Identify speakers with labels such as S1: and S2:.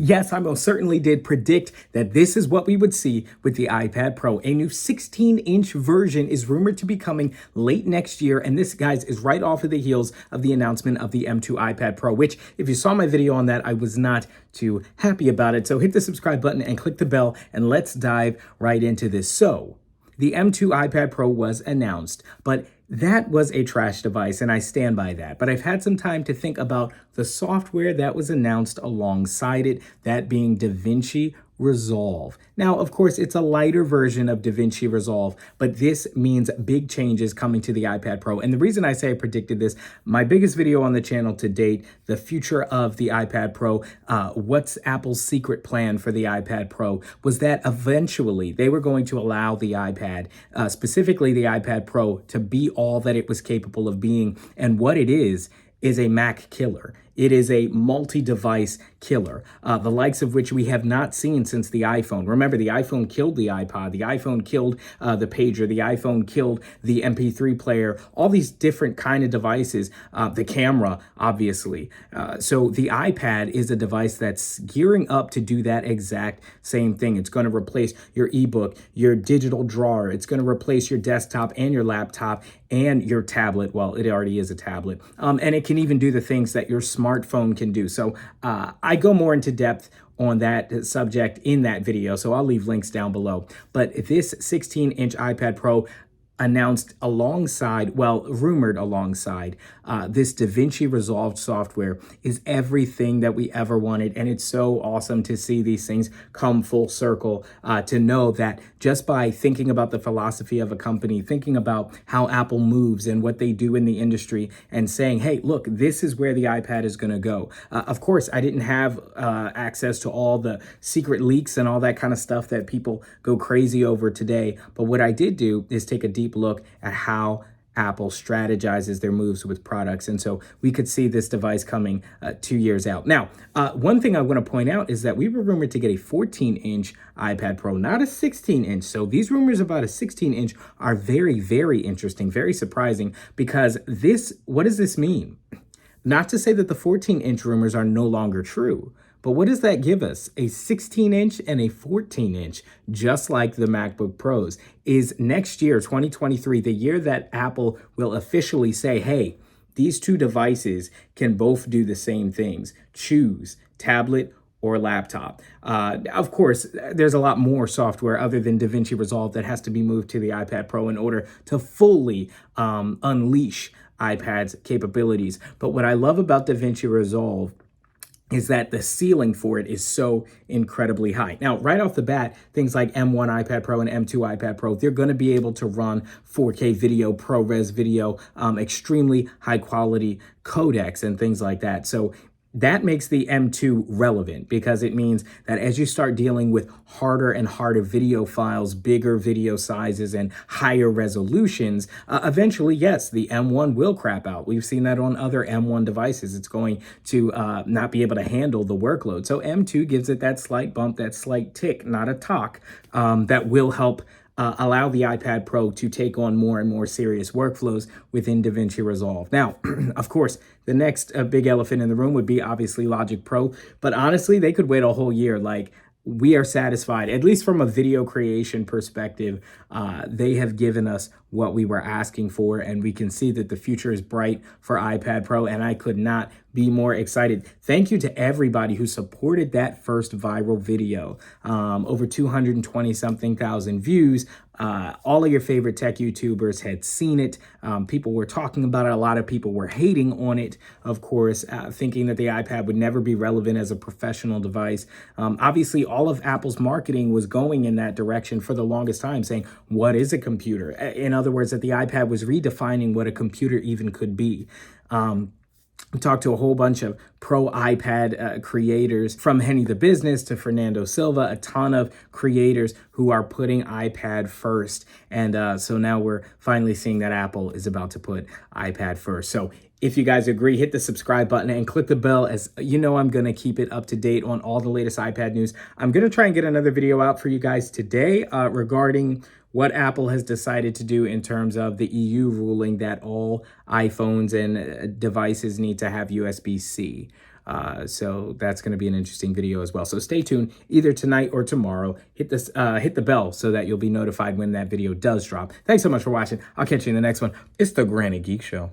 S1: Yes, I most certainly did predict that this is what we would see with the iPad Pro. A new 16-inch version is rumored to be coming late next year, and this, guys, is right off of the heels of the announcement of the M2 iPad Pro, which, if you saw my video on that, I was not too happy about it. So hit the subscribe button and click the bell, and let's dive right into this. So, the M2 iPad Pro was announced, but that was a trash device, and I stand by that. But I've had some time to think about the software that was announced alongside it, that being DaVinci Resolve. Now, of course, it's a lighter version of DaVinci Resolve, but this means big changes coming to the iPad Pro. And the reason I say I predicted this, my biggest video on the channel to date, the future of the iPad Pro, what's Apple's secret plan for the iPad Pro, was that eventually they were going to allow the iPad, specifically the iPad Pro, to be all that it was capable of being. And what it is a Mac killer. It is a multi-device killer, the likes of which we have not seen since the iPhone. Remember, the iPhone killed the iPod, the iPhone killed the pager, the iPhone killed the MP3 player, all these different kind of devices, the camera, obviously. So the iPad is a device that's gearing up to do that exact same thing. It's going to replace your ebook, your digital drawer. It's going to replace your desktop and your laptop and your tablet. Well, it already is a tablet. And it can even do the things that your smartphone can do. So I go more into depth on that subject in that video, so I'll leave links down below. But this 16-inch iPad Pro announced alongside, well, rumored alongside, this DaVinci Resolve software is everything that we ever wanted. And it's so awesome to see these things come full circle, to know that just by thinking about the philosophy of a company, thinking about how Apple moves and what they do in the industry, and saying, hey, look, this is where the iPad is going to go. Of course, I didn't have access to all the secret leaks and all that kind of stuff that people go crazy over today. But what I did do is take a deep look at how Apple strategizes their moves with products. And so we could see this device coming 2 years out. Now, one thing I want to point out is that we were rumored to get a 14-inch iPad Pro, not a 16-inch. So these rumors about a 16-inch are very, very interesting, very surprising, because what does this mean? Not to say that the 14-inch rumors are no longer true, but what does that give us? A 16-inch and a 14-inch, just like the MacBook Pros. Is next year, 2023, the year that Apple will officially say, hey, these two devices can both do the same things. Choose tablet or laptop. Of course, there's a lot more software other than DaVinci Resolve that has to be moved to the iPad Pro in order to fully unleash iPad's capabilities. But what I love about DaVinci Resolve is that the ceiling for it is so incredibly high. Now, right off the bat, things like M1 iPad Pro and M2 iPad Pro, they're going to be able to run 4K video, ProRes video, extremely high quality codecs and things like that. So that makes the M2 relevant, because it means that as you start dealing with harder and harder video files, bigger video sizes, and higher resolutions, eventually, yes, the M1 will crap out. We've seen that on other M1 devices. It's going to not be able to handle the workload. So M2 gives it that slight bump, that slight tick, not a talk, that will help allow the iPad Pro to take on more and more serious workflows within DaVinci Resolve. Now, of course, the next big elephant in the room would be obviously Logic Pro, but honestly, they could wait a whole year. Like, we are satisfied, at least from a video creation perspective. They have given us what we were asking for, and we can see that the future is bright for iPad Pro, and I could not be more excited. Thank you to everybody who supported that first viral video. Over 220 something thousand views. All of your favorite tech YouTubers had seen it. People were talking about it. A lot of people were hating on it, of course, thinking that the iPad would never be relevant as a professional device. Obviously, all of Apple's marketing was going in that direction for the longest time, saying, what is a computer? In other words, that the iPad was redefining what a computer even could be. We talked to a whole bunch of pro iPad creators, from Henny the Business to Fernando Silva, a ton of creators who are putting iPad first. And so now we're finally seeing that Apple is about to put iPad first. So if you guys agree, hit the subscribe button and click the bell, as you know I'm going to keep it up to date on all the latest iPad news. I'm going to try and get another video out for you guys today regarding what Apple has decided to do in terms of the EU ruling that all iPhones and devices need to have USB-C. So that's going to be an interesting video as well. So stay tuned either tonight or tomorrow. Hit the bell so that you'll be notified when that video does drop. Thanks so much for watching. I'll catch you in the next one. It's the Granny Geek Show.